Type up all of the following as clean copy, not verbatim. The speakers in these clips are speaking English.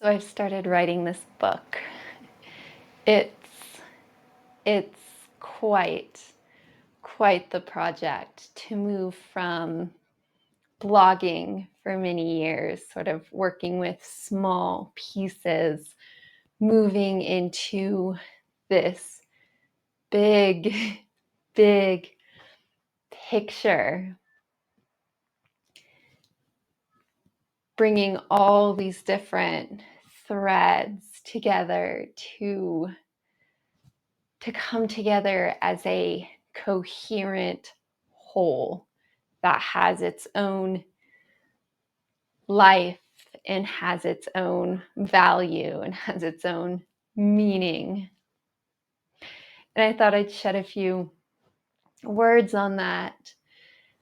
So I've started writing this book. It's it's quite the project to move from blogging for many years, sort of working with small pieces, moving into this big, big picture, bringing all these different threads together to come together as a coherent whole that has its own life and has its own value and has its own meaning. And I thought I'd shed a few words on that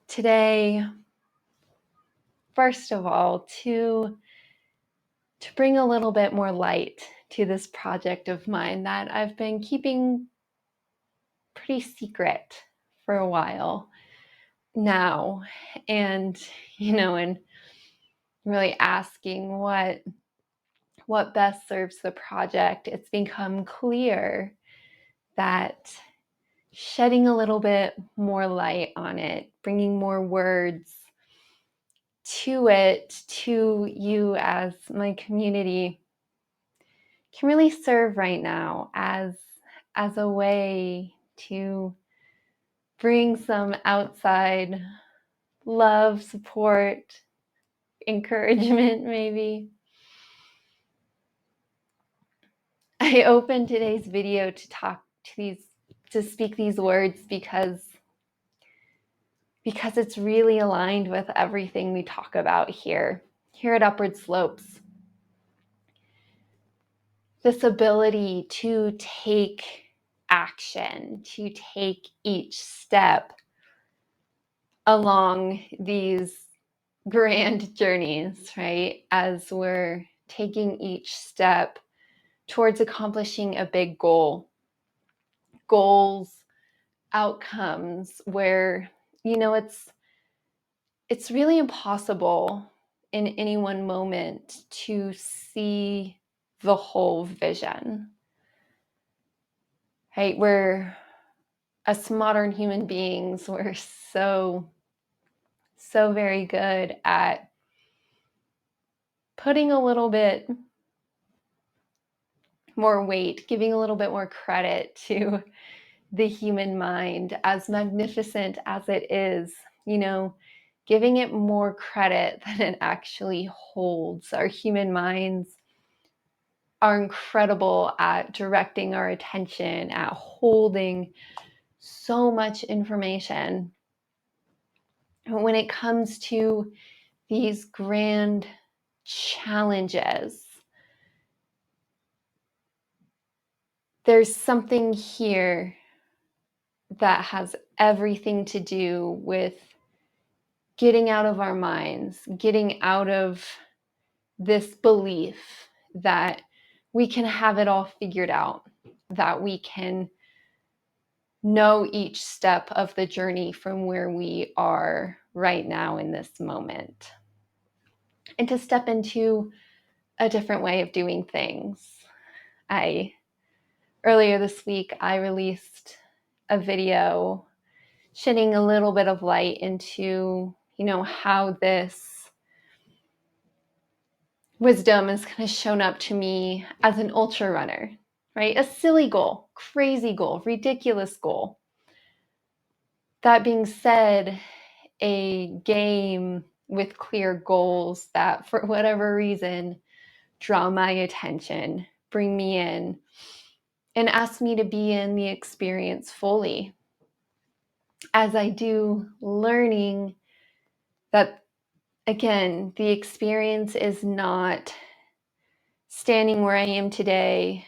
today. First of all, to bring a little bit more light to this project of mine that I've been keeping pretty secret for a while now. And and really asking what best serves the project, it's become clear that shedding a little bit more light on it, bringing more words to it, to you as my community, can really serve right now as a way to bring some outside love, support, encouragement, maybe. I opened today's video to speak these words because it's really aligned with everything we talk about here at Upward Slopes. This ability to take action, to take each step along these grand journeys, right? As we're taking each step towards accomplishing a big goals, outcomes where, it's really impossible in any one moment to see the whole vision, right? We're, us modern human beings, we're so very good at putting a little bit more weight, giving a little bit more credit to the human mind, as magnificent as it is, giving it more credit than it actually holds. Our human minds are incredible at directing our attention, at holding so much information. When it comes to these grand challenges, there's something here that has everything to do with getting out of our minds, getting out of this belief that we can have it all figured out, that we can know each step of the journey from where we are right now in this moment, and to step into a different way of doing things. Earlier this week, I released a video shedding a little bit of light into, how this wisdom has kind of shown up to me as an ultra runner, right? A silly goal, crazy goal, ridiculous goal. That being said, a game with clear goals that, for whatever reason, draw my attention, bring me in, and ask me to be in the experience fully. As I do, learning that, again, the experience is not standing where I am today,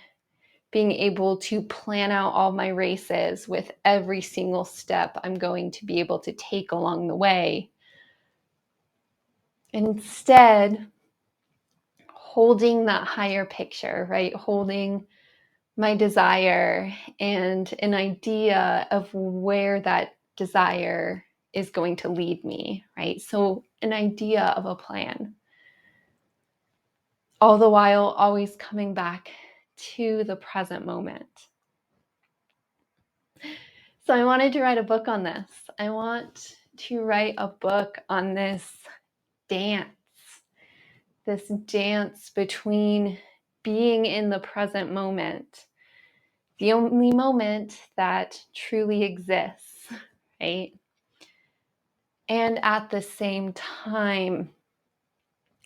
being able to plan out all my races with every single step I'm going to be able to take along the way. And instead, holding that higher picture, right? Holding my desire and an idea of where that desire is going to lead me, right? So an idea of a plan. all the while always coming back to the present moment. So I wanted to write a book on this. I want to write a book on this dance between being in the present moment, the only moment that truly exists, right? And at the same time,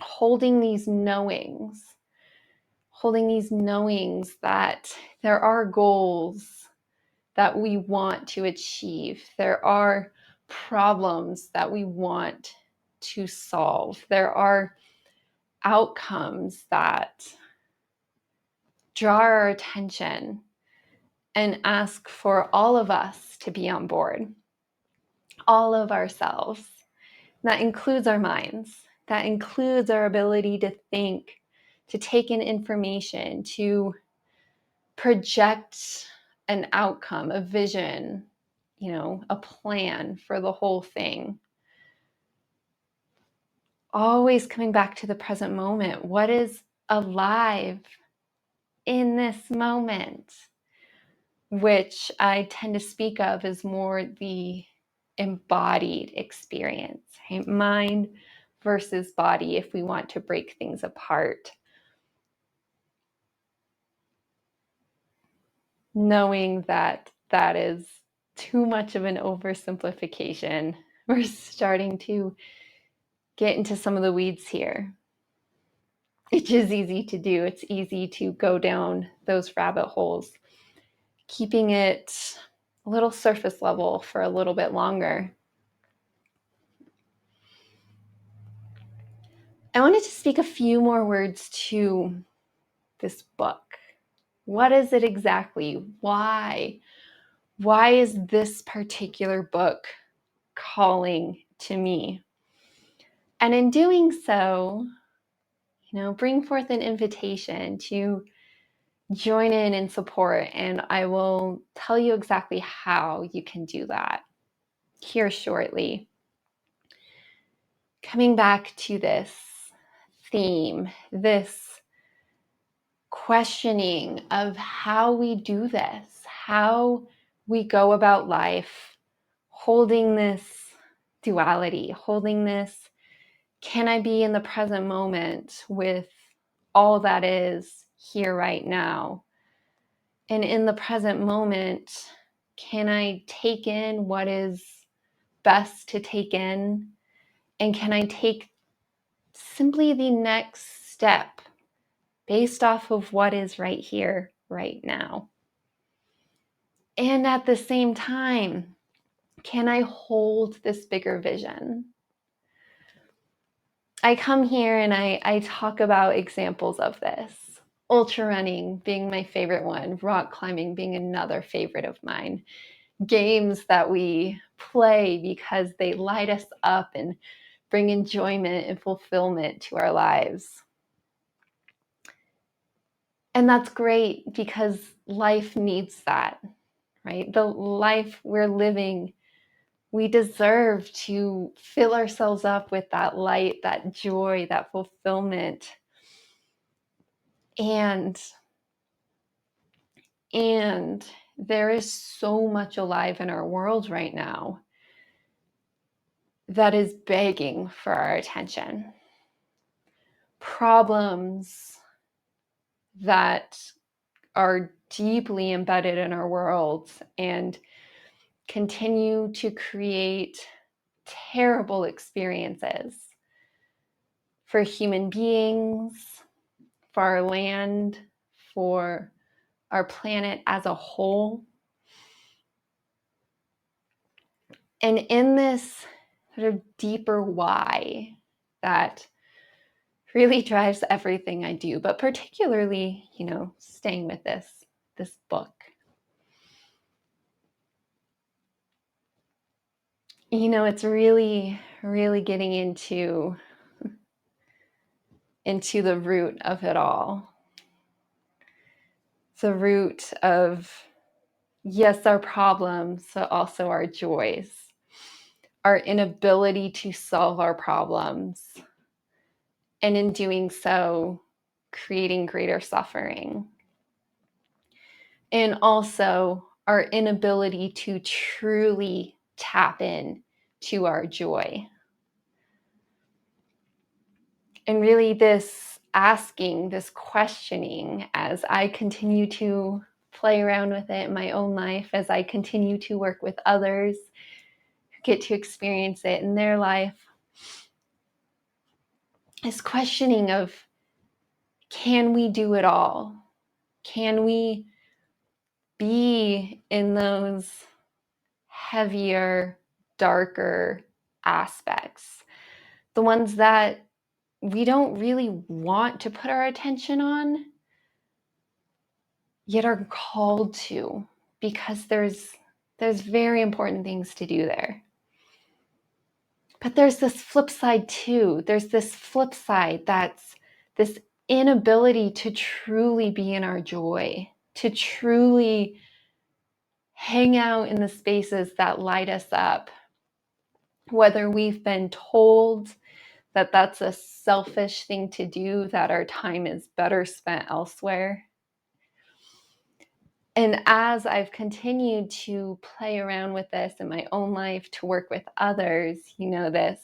holding these knowings that there are goals that we want to achieve. There are problems that we want to solve. There are outcomes that draw our attention and ask for all of us to be on board, all of ourselves. That includes our minds. That includes our ability to think, to take in information, to project an outcome, a vision, a plan for the whole thing. Always coming back to the present moment. What is alive in this moment? Which I tend to speak of as more the embodied experience, right? Mind versus body, if we want to break things apart. Knowing that that is too much of an oversimplification. We're starting to get into some of the weeds here, which is easy to do. It's easy to go down those rabbit holes, keeping it a little surface level for a little bit longer. I wanted to speak a few more words to this book. What is it exactly? Why? Why is this particular book calling to me? And in doing so, bring forth an invitation to join in and support. And I will tell you exactly how you can do that here shortly. Coming back to this theme, this questioning of how we do this, how we go about life, holding this duality, holding this, can I be in the present moment with all that is here right now? And in the present moment, can I take in what is best to take in? And can I take simply the next step based off of what is right here, right now? And at the same time, can I hold this bigger vision? I come here and I talk about examples of this. Ultra running being my favorite one, rock climbing being another favorite of mine. Games that we play because they light us up and bring enjoyment and fulfillment to our lives. And that's great because life needs that, right? The life we're living, we deserve to fill ourselves up with that light, that joy, that fulfillment. And there is so much alive in our world right now that is begging for our attention. Problems that are deeply embedded in our world and continue to create terrible experiences for human beings, for our land, for our planet as a whole. And in this sort of deeper why that really drives everything I do, but particularly, staying with this book. It's really, really getting into the root of it all. The root of, yes, our problems, but also our joys, our inability to solve our problems. And in doing so, creating greater suffering. And also our inability to truly tap in to our joy. And really this asking, this questioning, as I continue to play around with it in my own life, as I continue to work with others who get to experience it in their life, this questioning of, can we do it all? Can we be in those heavier, darker aspects? The ones that we don't really want to put our attention on, yet are called to, because there's very important things to do there. But there's this flip side too. There's this flip side that's this inability to truly be in our joy, to truly hang out in the spaces that light us up, whether we've been told that that's a selfish thing to do, that our time is better spent elsewhere. And as I've continued to play around with this in my own life, to work with others, this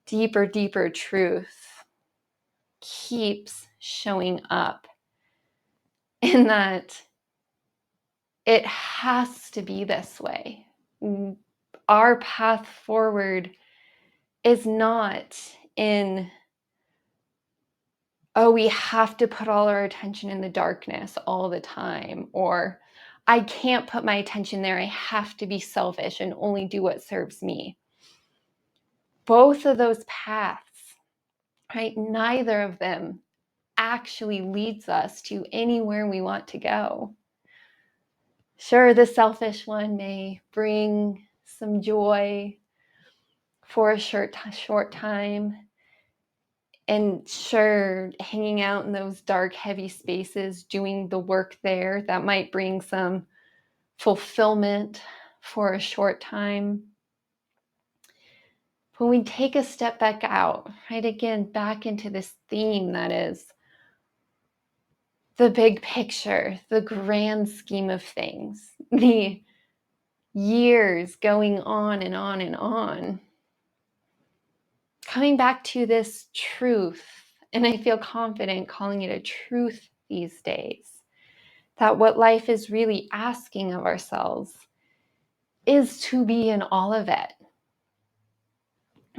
deeper truth keeps showing up, in that it has to be this way. Our path forward is not in, oh, we have to put all our attention in the darkness all the time, or I can't put my attention there. I have to be selfish and only do what serves me. Both of those paths, right? Neither of them actually leads us to anywhere we want to go. Sure, the selfish one may bring some joy for a short time. And sure, hanging out in those dark, heavy spaces, doing the work there, that might bring some fulfillment for a short time. When we take a step back out, right, again, back into this theme that is the big picture, the grand scheme of things, the years going on and on and on, coming back to this truth, and I feel confident calling it a truth these days, that what life is really asking of ourselves is to be in all of it.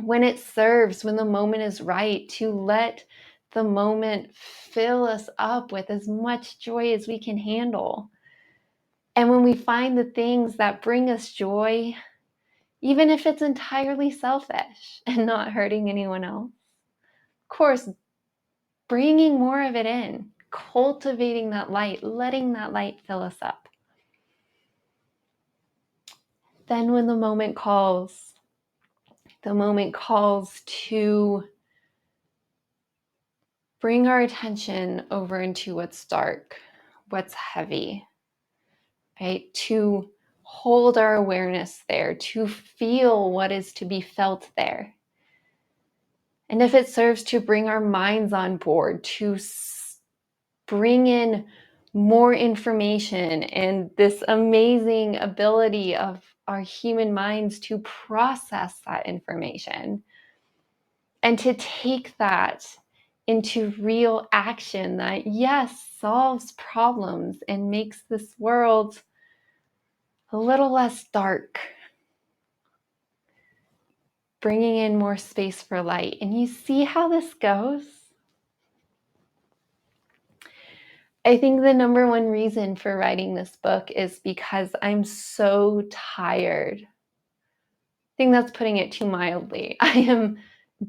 When it serves, when the moment is right, to let the moment fill us up with as much joy as we can handle. And when we find the things that bring us joy, even if it's entirely selfish and not hurting anyone else, of course, bringing more of it in, cultivating that light, letting that light fill us up. Then when the moment calls to bring our attention over into what's dark, what's heavy, right? To hold our awareness there, to feel what is to be felt there. And if it serves to bring our minds on board, to bring in more information and this amazing ability of our human minds to process that information, and to take that into real action that, yes, solves problems and makes this world a little less dark, bringing in more space for light. And you see how this goes? I think the number one reason for writing this book is because I'm so tired. I think that's putting it too mildly. I am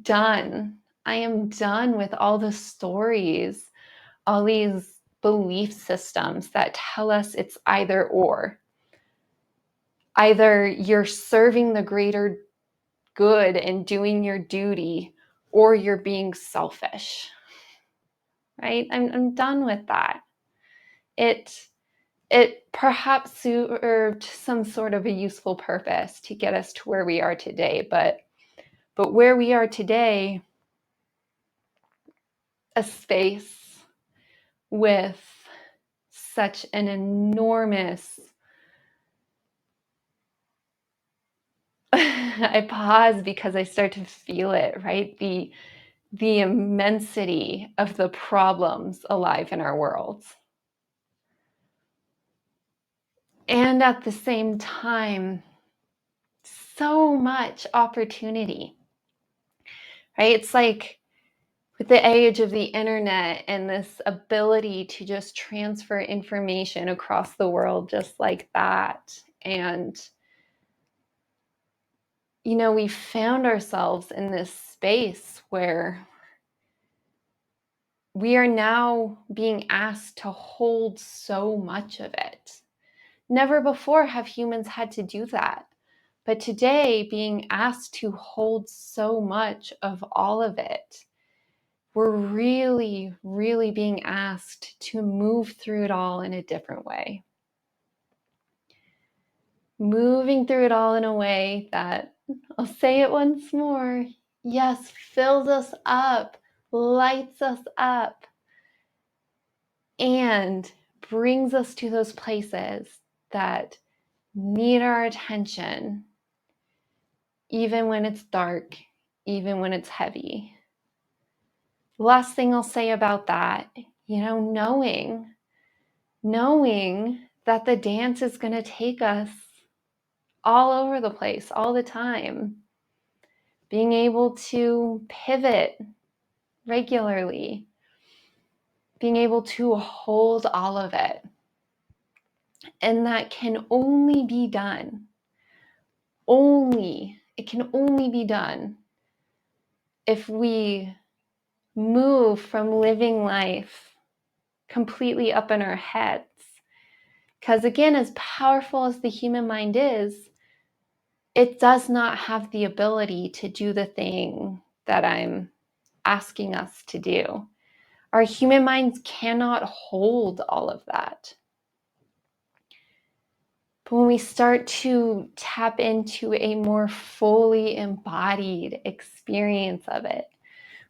done. I am done with all the stories, all these belief systems that tell us it's either or. Either you're serving the greater good and doing your duty, or you're being selfish, right? I'm done with that. It perhaps served some sort of a useful purpose to get us to where we are today, but where we are today, a space with such an enormous I pause because I start to feel it, right? The immensity of the problems alive in our world. And at the same time, so much opportunity, right? It's like with the age of the internet and this ability to just transfer information across the world just like that. And, we found ourselves in this space where we are now being asked to hold so much of it. Never before have humans had to do that. But today, being asked to hold so much of all of it, we're really, really being asked to move through it all in a different way. Moving through it all in a way that, I'll say it once more, yes, fills us up, lights us up, and brings us to those places that need our attention, even when it's dark, even when it's heavy. Last thing I'll say about that, knowing that the dance is going to take us all over the place, all the time. Being able to pivot regularly, being able to hold all of it. And that can only be done. It can only be done if we move from living life completely up in our heads. Because again, as powerful as the human mind is, it does not have the ability to do the thing that I'm asking us to do. Our human minds cannot hold all of that. But when we start to tap into a more fully embodied experience of it,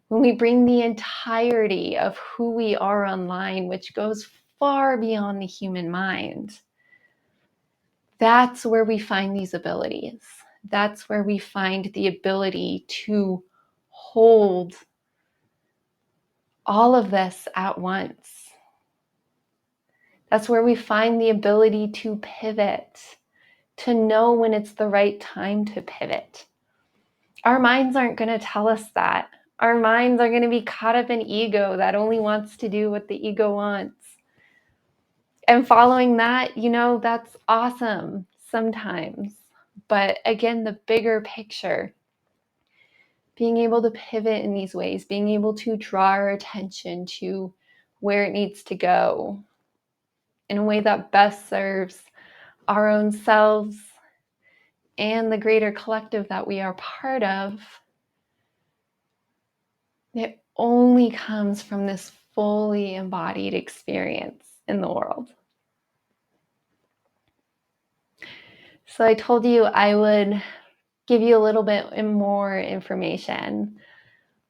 when we bring the entirety of who we are online, which goes far beyond the human mind, that's where we find these abilities. That's where we find the ability to hold all of this at once. That's where we find the ability to pivot, to know when it's the right time to pivot. Our minds aren't going to tell us that. Our minds are going to be caught up in ego that only wants to do what the ego wants. And following that, that's awesome sometimes. But again, the bigger picture, being able to pivot in these ways, being able to draw our attention to where it needs to go in a way that best serves our own selves and the greater collective that we are part of, it only comes from this fully embodied experience in the world. So I told you I would give you a little bit more information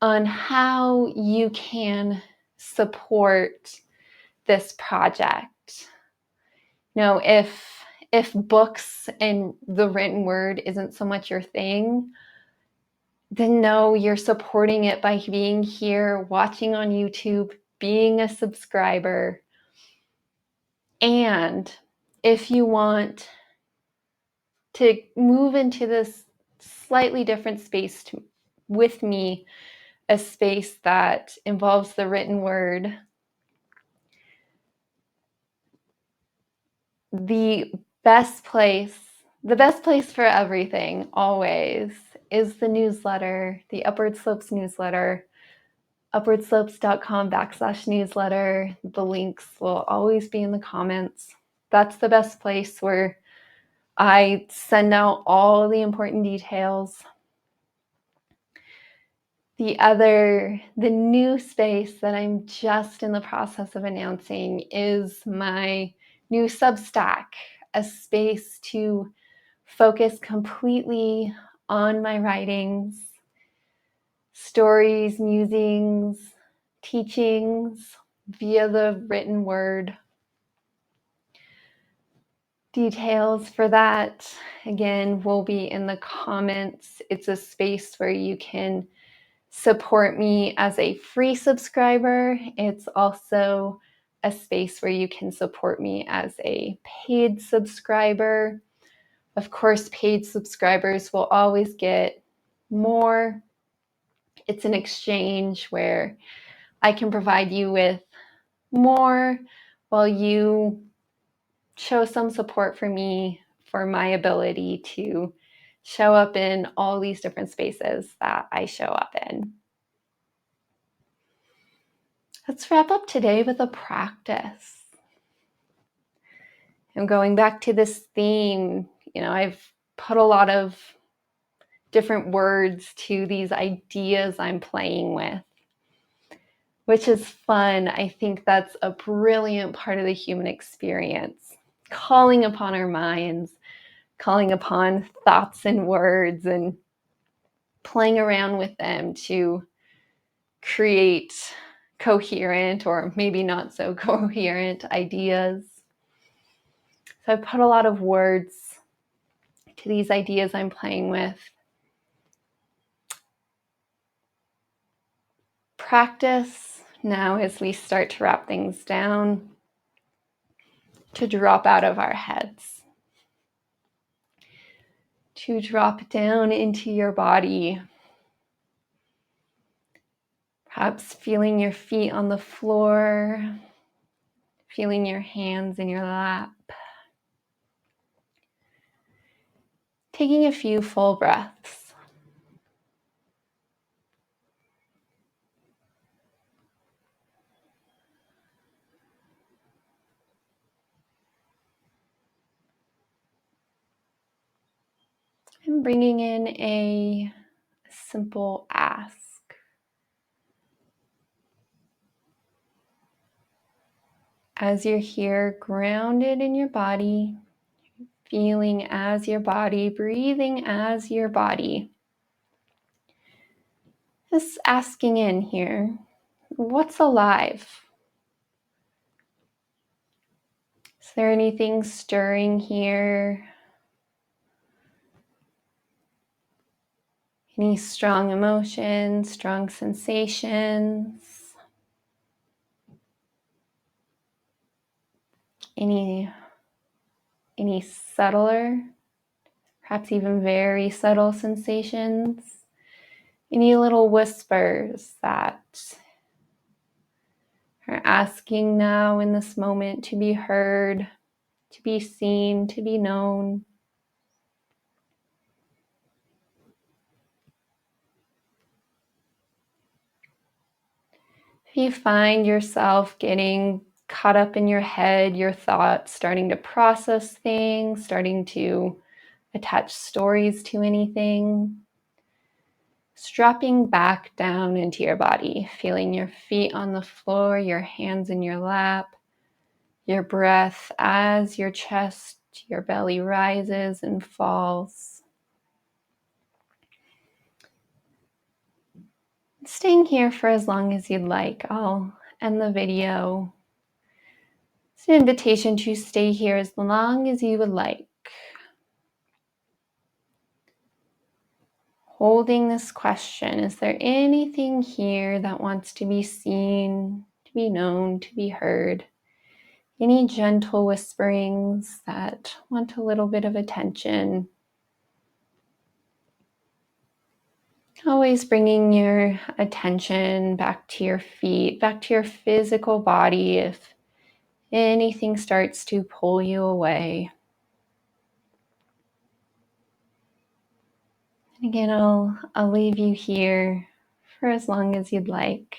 on how you can support this project. If books and the written word isn't so much your thing, then no, you're supporting it by being here, watching on YouTube, being a subscriber. And if you want to move into this slightly different space with me, a space that involves the written word, the best place for everything always is the newsletter, the Upward Slopes newsletter, upwardslopes.com/newsletter. The links will always be in the comments. That's the best place where I send out all the important details. The new space that I'm just in the process of announcing is my new Substack, a space to focus completely on my writings, stories, musings, teachings, via the written word. Details for that, again, will be in the comments. It's a space where you can support me as a free subscriber. It's also a space where you can support me as a paid subscriber. Of course, paid subscribers will always get more. It's an exchange where I can provide you with more while you show some support for me, for my ability to show up in all these different spaces that I show up in. Let's wrap up today with a practice. I'm going back to this theme. I've put a lot of different words to these ideas I'm playing with, which is fun. I think that's a brilliant part of the human experience. Calling upon our minds, calling upon thoughts and words, and playing around with them to create coherent or maybe not so coherent ideas. So I've put a lot of words to these ideas I'm playing with. Practice now, as we start to wrap things down, to drop out of our heads, to drop down into your body, perhaps feeling your feet on the floor, feeling your hands in your lap, taking a few full breaths. And bringing in a simple ask. As you're here, grounded in your body, feeling as your body, breathing as your body. Just asking in here, what's alive? Is there anything stirring here? Any strong emotions, strong sensations? Any subtler, perhaps even very subtle sensations? Any little whispers that are asking now in this moment to be heard, to be seen, to be known? If you find yourself getting caught up in your head, your thoughts, starting to process things, starting to attach stories to anything, just dropping back down into your body, feeling your feet on the floor, your hands in your lap, your breath as your chest, your belly rises and falls. Staying here for as long as you'd like. I'll end the video. It's an invitation to stay here as long as you would like. Holding this question, is there anything here that wants to be seen, to be known, to be heard? Any gentle whisperings that want a little bit of attention? Always bringing your attention back to your feet, back to your physical body if anything starts to pull you away. And again, I'll leave you here for as long as you'd like.